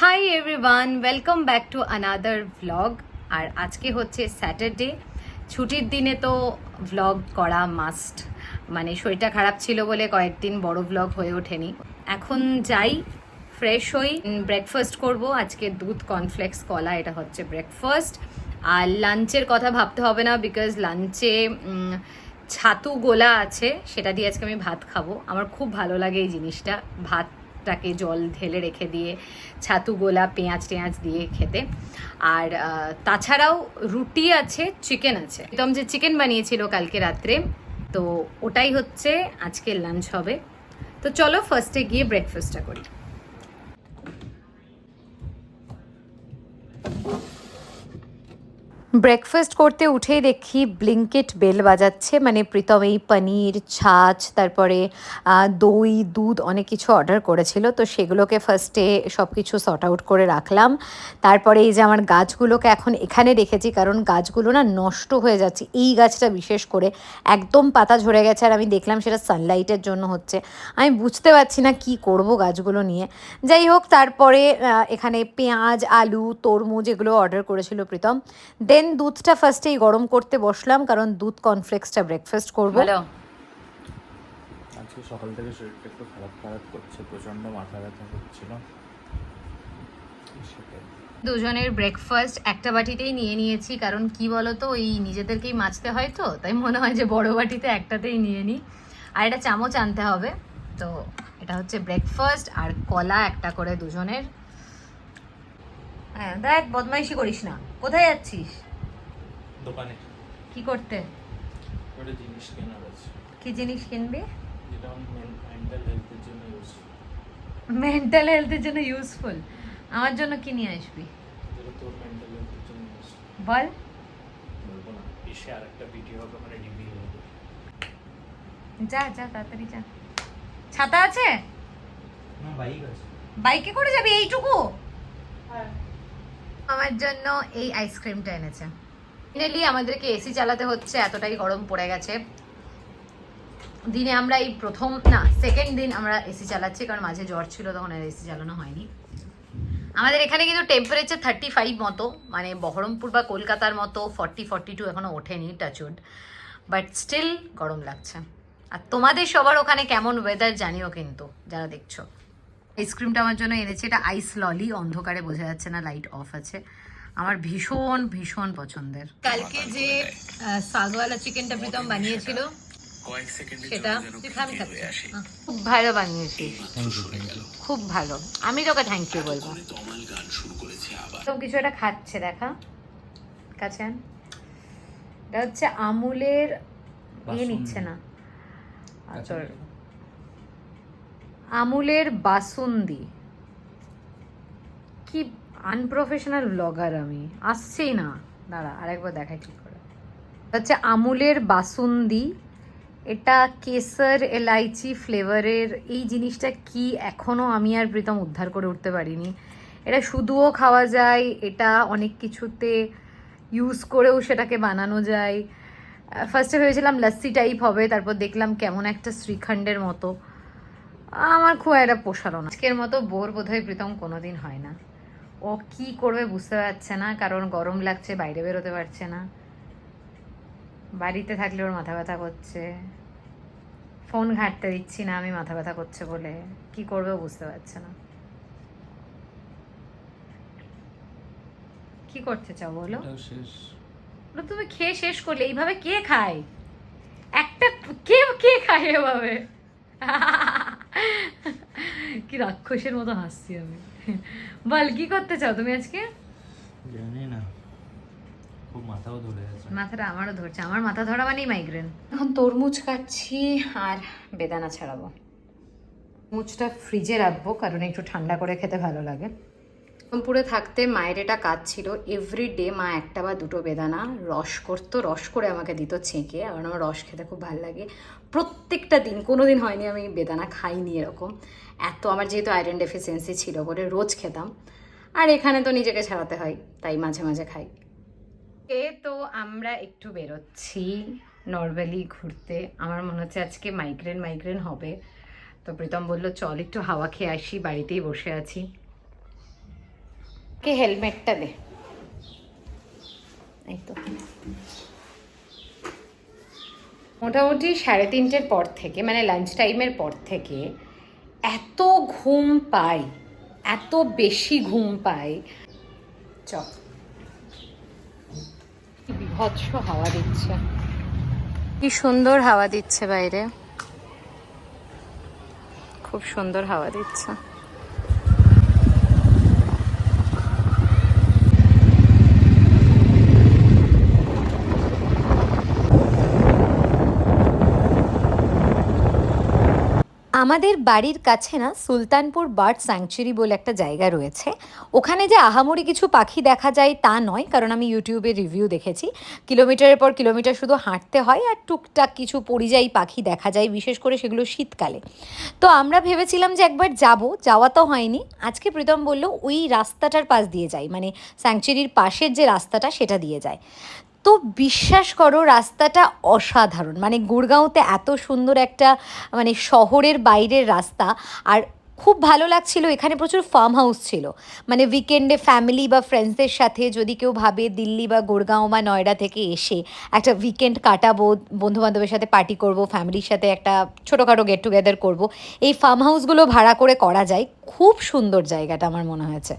High everyone, welcome back to another vlog. আর আজকে হচ্ছে স্যাটারডে, ছুটির দিনে তো ভ্লগ করা মাস্ট। মানে শরীরটা খারাপ ছিল বলে কয়েকদিন বড় ভ্লগ হয়ে ওঠেনি। এখন যাই, ফ্রেশ হই, ব্রেকফাস্ট করব। আজকে দুধ, কর্নফ্লেক্স, কলা, এটা হচ্ছে ব্রেকফাস্ট। আর লাঞ্চের কথা ভাবতে হবে না, বিকজ লাঞ্চে ছাতু গোলা আছে, সেটা দিয়ে আজকে আমি ভাত খাবো। আমার খুব ভালো লাগে এই জিনিসটা, ভাতটাকে জল ঢেলে রেখে দিয়ে ছাতু গোলা পেঁয়াজ টেঁয়াজ দিয়ে খেতে। আর তাছাড়াও রুটি আছে, চিকেন আছে, একদম যে চিকেন বানিয়েছিল কালকে রাত্রে, তো ওটাই হচ্ছে আজকের লাঞ্চ হবে। তো চলো ফার্স্টে গিয়ে ব্রেকফাস্টটা করি। ব্রেকফাস্ট করতে উঠেই দেখি ব্লিঙ্কিট বেল বাজাচ্ছে, মানে প্রীতম এই পনির, ছাচ, তারপরে দই, দুধ অনেক কিছু অর্ডার করেছিল, তো সেগুলোকে ফার্স্টে সব কিছু সর্ট আউট করে রাখলাম। তারপরে এই যে আমার গাছগুলোকে এখন এখানে রেখেছি, কারণ গাছগুলো না নষ্ট হয়ে যাচ্ছে। এই গাছটা বিশেষ করে একদম পাতা ঝরে গেছে, আর আমি দেখলাম সেটা সানলাইটের জন্য হচ্ছে। আমি বুঝতে পারছি না কি করব গাছগুলো নিয়ে। যাই হোক, তারপরে এখানে পেঁয়াজ, আলু, তরমুজ এগুলো অর্ডার করেছিল প্রীতম। দেন দুধটা ফার্স্টেই গরম করতে বসলাম, কারণ দুধ কর্নফ্লেক্সটা ব্রেকফাস্ট করবো। আজকে সকাল থেকে শরীরটা একটু খারাপ খারাপ করছে, প্রচণ্ড মাথা ব্যথা করছিল। দুজনের ব্রেকফাস্ট একটা বাটিতেই নিয়ে নিয়েছি, কারণ কি বলতো, ওই নিজেদেরকেই মাজতে হয়, তো তাই মনে হয় যে বড় বাটিতে একটাতেই নিয়ে নিই। আর এটা চামচ আনতে হবে। তো এটা হচ্ছে ব্রেকফাস্ট, আর কলা একটা করে দুজনের। হ্যাঁ দেখ, বদমাইশি করিস না। কোথায় যাচ্ছিস? দোকানে। কি করতে? একটা জিনিস কেনার আছে। কি জিনিস কিনবি? যেটা মেন্টাল হেলথের জন্য ইউজফুল। মেন্টাল হেলথের জন্য ইউজফুল? আমার জন্য কি নিয়ে আসবি? যেটা তোর মেন্টাল হেলথের জন্য ইউজফুল। বল। বলবো না, এসে আর একটা ভিডিও হবে, মানে রিভিউ হবে। যা যা তাড়াতাড়ি যা। ছাতা আছে? না, বাইক আছে। বাইকে করে যাবি এইটুকু? আমার জন্য এই আইসক্রিমটা এনেছে। ফাইনালি আমাদেরকে এসি চালাতে হচ্ছে, এতটাই গরম পড়ে গেছে। দিনে আমরা এই প্রথম না সেকেন্ড দিন আমরা এসি চালাচ্ছি, কারণ মাঝে জ্বর ছিল, তখন আর এসি চালানো হয়নি। আমাদের এখানে কিন্তু টেম্পারেচার 35 মতো, মানে বহরমপুর বা কলকাতার মতো 40-42 এখনো ওঠেনি, টাচউড, বাট স্টিল গরম লাগছে। আর তোমাদের সবার ওখানে কেমন ওয়েদার জানিও কিন্তু, যারা দেখছো। আইসক্রিমটা আমার জন্য এনেছে, এটা আইস ললি, অন্ধকারে বোঝা যাচ্ছে না, লাইট অফ আছে। আমার ভীষণ ভীষণ পছন্দের। কালকে যে সাগওয়ালা চিকেনটা প্রীতম বানিয়েছিল, সেটা খুব ভালো বানিয়েছি, খুব ভালো। আমি তোকে থ্যাংক ইউ বলবো। কিছু একটা খাচ্ছে, দেখা কাছে আন। এটা হচ্ছে আমুলের, নিচ্ছে না তোর, আমুলের বাসুন্দি। কি আনপ্রফেশনাল ব্লগার আমি, আসছেই না। দাঁড়া আরেকবার দেখাই ঠিক করে। হচ্ছে আমুলের বাসুন্দি, এটা কেসর এলাইচি ফ্লেভারের। এই জিনিসটা কি এখনও আমি আর প্রীতম উদ্ধার করে উঠতে পারিনি। এটা শুধুও খাওয়া যায়, এটা অনেক কিছুতে ইউজ করেও সেটাকে বানানো যায়। ফার্স্টে ভেবেছিলাম লস্যি টাইপ হবে, তারপর দেখলাম কেমন একটা শ্রীখণ্ডের মতো। আমার খুব একটা পোষালো না। আজকের মতো বোর বোধহয় প্রীতম কোনোদিন হয় না। ও কি করবে বুঝতে পারছে না, কারণ গরম লাগছে, বাইরে বেরোতে পারছে না। বাড়িতে থাকলে ওর মাথা ব্যথা করছে, ফোন ঘাঁটতে দিচ্ছি না আমি মাথা ব্যথা করছে বলে। কি করবে বুঝতে পারছে না। কি করতে চাও বলো? তুমি খেয়ে শেষ করলে, এইভাবে কে খায়? একটা কে কে খায় এভাবে? কি রাক্ষসের মতো হাসছি আমি। বল কি করতে চাও তুমি আজকে? জানি না, খুব মাথাও ধরে আছে। মাথাটা আমারও ধরছে, আমার মাথা ধরা মানেই মাইগ্রেন। এখন তরমুজ কাটছি আর বেদানা ছাড়াবো। তরমুজটা ফ্রিজে রাখবো, কারণ একটু ঠান্ডা করে খেতে ভালো লাগে। রংপুরে থাকতে মায়ের এটা কাজ ছিল, এভরিডে মা একটা বা দুটো বেদানা রস করতো, রস করে আমাকে দিত ছেঁকে। আর আমার রস খেতে খুব ভালো লাগে। প্রত্যেকটা দিন, কোনো দিন হয়নি আমি বেদানা খাইনি এরকম। এত আমার যেহেতু আয়রন ডেফিসিয়েন্সি ছিল বলে রোজ খেতাম, আর এখানে তো নিজেকে ছাড়াতে হয়, তাই মাঝে মাঝে খাই। তো আমরা একটু বেরোচ্ছি নর্মালি ঘুরতে। আমার মনে হচ্ছে আজকে মাইগ্রেন হবে। তো প্রীতম বললো চল একটু হাওয়া খেয়ে আসি, বাড়িতেই বসে আছি। কে হেলমেটটা দে, এই তো। মোটামুটি 3:30 পর থেকে, মানে লাঞ্চ টাইমের পর থেকে এত ঘুম পাই, এত বেশি ঘুম পাই। বিভৎস হাওয়া দিচ্ছে, কি সুন্দর হাওয়া দিচ্ছে বাইরে, খুব সুন্দর হাওয়া দিচ্ছে। আমাদের বাড়ির কাছে না সুলতানপুর বার্ড স্যাংচুরি বলে একটা জায়গা রয়েছে। ওখানে যে আহামরি কিছু পাখি দেখা যায় তা নয়, কারণ আমি ইউটিউবে রিভিউ দেখেছি। কিলোমিটারের পর কিলোমিটার শুধু হাঁটতে হয় আর টুকটাক কিছু পরিযায়ী পাখি দেখা যায়, বিশেষ করে সেগুলো শীতকালে। তো আমরা ভেবেছিলাম যে একবার যাওয়া তো হয়নি। আজকে প্রীতম বলল ওই রাস্তাটার পাশ দিয়ে যাই, মানে স্যাংচুরির পাশের যে রাস্তাটা সেটা দিয়ে যায়। তো বিশ্বাস করো রাস্তাটা অসাধারণ, মানে গুড়গাঁওতে এত সুন্দর একটা মানে শহরের বাইরের রাস্তা। আর খুব ভালো লাগছিল, এখানে প্রচুর ফার্ম হাউস ছিল, মানে উইকেন্ডে ফ্যামিলি বা ফ্রেন্ডসদের সাথে যদি কেউ ভাবে দিল্লি বা গুড়গাঁও বা নয়ডা থেকে এসে একটা উইকেন্ড কাটাবো, বন্ধুবান্ধবের সাথে পার্টি করব, ফ্যামিলির সাথে একটা ছোটোখাটো গেট টুগেদার করব, এই ফার্ম হাউসগুলো ভাড়া করে করা যায়। খুব সুন্দর জায়গাটা আমার মনে হয়েছে।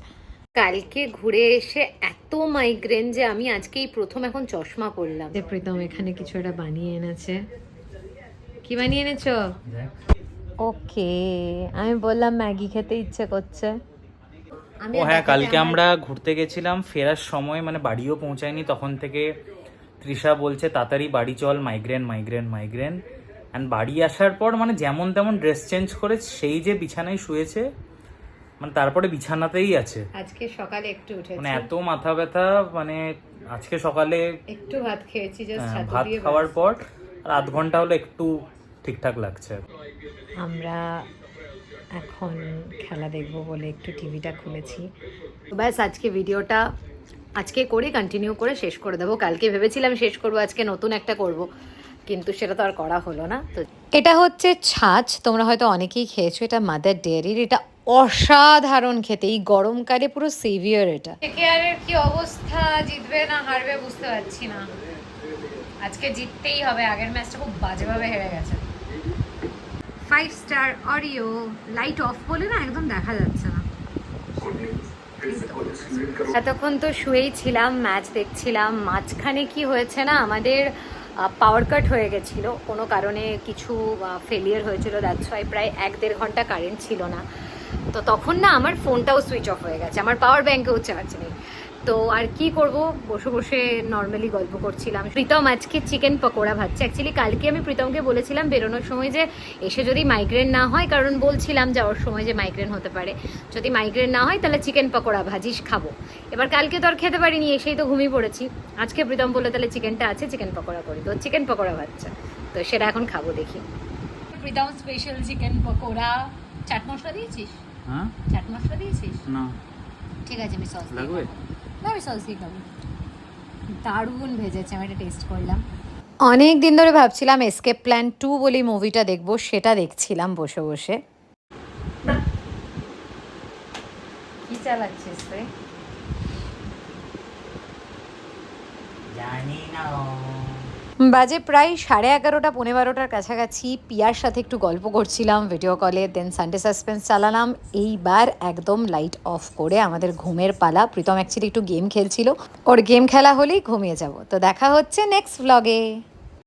কালকে ঘুরে এসে এত মাইগ্রেন যে আমি আজকেই প্রথম এখন চশমা পরলাম। প্রীতম এখানে কিছু একটা বানিয়ে এনেছে। কি বানিয়ে এনেছো? ওকে, আমি বললাম ম্যাগি খেতে ইচ্ছে করছে। ও হ্যাঁ, কালকে আমরা ঘুরতে গেছিলাম, ফেরার সময় মানে বাড়িও পৌঁছায়নি, তখন থেকে তৃষা বলছে তাড়াতাড়ি বাড়ি চল, মাইগ্রেন মাইগ্রেন মাইগ্রেন। অ্যান্ড বাড়ি আসার পর মানে যেমন তেমন ড্রেস চেঞ্জ করে সেই যে বিছানায় শুয়েছে, মানে তারপরে বিছানাতেই আছে। আজকে সকালে একটু উঠেছি, মানে এত মাথা ব্যথা, মানে আজকে সকালে একটু ভাত খেয়েছি, জাস্ট ভাত খাওয়ার পর আর আধ ঘন্টা হলো একটু ঠিকঠাক লাগছে। আমরা এখন খেলা দেখবো বলে একটু টিভিটা খুলেছি। ব্যাস আজকে ভিডিওটা আজকে করে কন্টিনিউ করে শেষ করে দেবো। কালকে ভেবেছিলাম শেষ করবো, আজকে নতুন একটা করব, কিন্তু সেটা তো আর করা হলো না। তো এটা হচ্ছে ছাঁচ, তোমরা হয়তো অনেকেই খেয়েছো, এটা মাদার ডেয়ারির। এটা অসাধারণ খেতে, এই গরমকালে পুরো সেভিয়ার এটা। কেকেআরের কি অবস্থা, জিতবে না হারবে বুঝতে পারছি না। আজকে জিততেই হবে, আগের ম্যাচটা খুব বাজেভাবে হেরে গেছে। 5 স্টার অরিও, লাইট অফ বলে না একদম দেখা যাচ্ছে না। এতক্ষণ তো শুয়েই ছিলাম, ম্যাচ দেখছিলাম। মাঝখানে কি হয়েছে না, আমাদের পাওয়ার কাট হয়ে গেছিলো, কোনো কারণে কিছু ফেলিয়ার হয়েছিল, দ্যাটস ওয়াই প্রায় 1-1.5 ঘন্টা কারেন্ট ছিল না। তো তখন না আমার ফোনটাও সুইচ অফ হয়ে গেছে, আমার পাওয়ার ব্যাঙ্কেও চার্জ নেই। তো আর কি করব, বসে বসে নর্মালি গল্প করছিলাম। প্রীতম আজকে চিকেন পকোড়া ভাজছে। অ্যাকচুয়ালি কালকে আমি প্রীতমকে বলেছিলাম বেরোনোর সময় যে এসে যদি মাইগ্রেন না হয়, কারণ বলছিলাম যাওয়ার সময় যে মাইগ্রেন হতে পারে, যদি মাইগ্রেন না হয় তাহলে চিকেন পকোড়া ভাজিস খাবো। এবার কালকে তো আর খেতে পারিনি, এসেই তো ঘুমিয়ে পড়েছি। আজকে প্রীতম বলে তাহলে চিকেনটা আছে, চিকেন পকোড়া করি। তো চিকেন পকোড়া ভাজছে, তো সেটা এখন খাবো, দেখি। Pritam special chicken pakora. চাট মশলা দিয়েছিস? হ্যাঁ, চাট মশলা দিয়েছিস? না ঠিক আছে, আমি সস লাগবে না, আমি সস দিয়ে খাবো। দারুণ ভেজেছে, আমি এটা টেস্ট করলাম। অনেক দিন ধরে ভাবছিলাম এসকেপ প্ল্যান 2 বলে মুভিটা দেখবো, সেটা দেখছিলাম বসে বসে। কি চালাচ্ছিস তুই? জানি না। বাজে প্রায় 11:30, 11:15 কাছাকাছি। পিয়ার সাথে একটু গল্প করছিলাম ভিডিও কলে, দেন সানডে সাসপেন্স চালালাম। এইবার একদম লাইট অফ করে আমাদের ঘুমের পালা। প্রীতম অ্যাকচুয়ালি একটু গেম খেলছিল, ওর গেম খেলা হলেই ঘুমিয়ে যাব। তো দেখা হচ্ছে নেক্সট ভ্লগে।